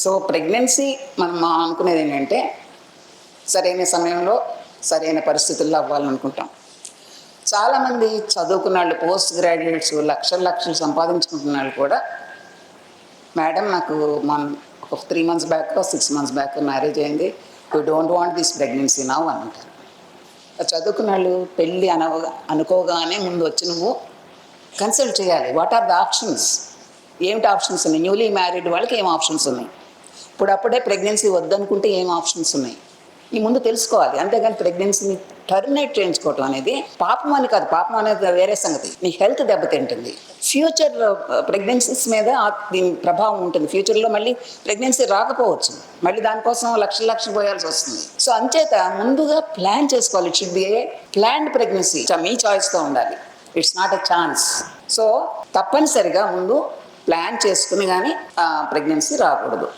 So pregnancy మనం అనుకునేది ఏంటంటే సరైన సమయంలో సరైన పరిస్థితుల్లో అవ్వాలనుకుంటాం. చాలామంది చదువుకున్న వాళ్ళు, పోస్ట్ గ్రాడ్యుయేట్స్, లక్షలు లక్షలు సంపాదించుకుంటున్న వాళ్ళు కూడా, మేడం నాకు ఒక 3 months back 6 months back marriage అయింది, you don't want this pregnancy now అని అంటారు. చదువుకున్న వాళ్ళు పెళ్ళి అనుకోగానే ముందు వచ్చి నువ్వు కన్సల్ట్ చేయాలి. వాట్ ఆర్ ద ఆప్షన్స్, ఏమిటి ఆప్షన్స్ ఉన్నాయి, న్యూలీ మ్యారీడ్ వాళ్ళకి ఏం ఆప్షన్స్ ఉన్నాయి, అప్పుడే ప్రెగ్నెన్సీ వద్దనుకుంటే ఏం ఆప్షన్స్ ఉన్నాయి, ఈ ముందు తెలుసుకోవాలి. అంతేగాని ప్రెగ్నెన్సీని టర్మినేట్ చేయించుకోవటం అనేది పాపం అని కాదు. పాపం అనేది వేరే సంగతి, నీ హెల్త్ దెబ్బతింటుంది. ఫ్యూచర్ ప్రెగ్నెన్సీస్ మీద దీని ప్రభావం ఉంటుంది. ఫ్యూచర్లో మళ్ళీ ప్రెగ్నెన్సీ రాకపోవచ్చు, మళ్ళీ దానికోసం లక్షలు పోయాల్సి వస్తుంది. సో అంచేత ముందుగా ప్లాన్ చేసుకోవాలి. It should be a planned pregnancy, మీ చాయిస్తో ఉండాలి. It's not a chance. So తప్పనిసరిగా ముందు ప్లాన్ చేసుకుని కానీ ప్రెగ్నెన్సీ రాకూడదు.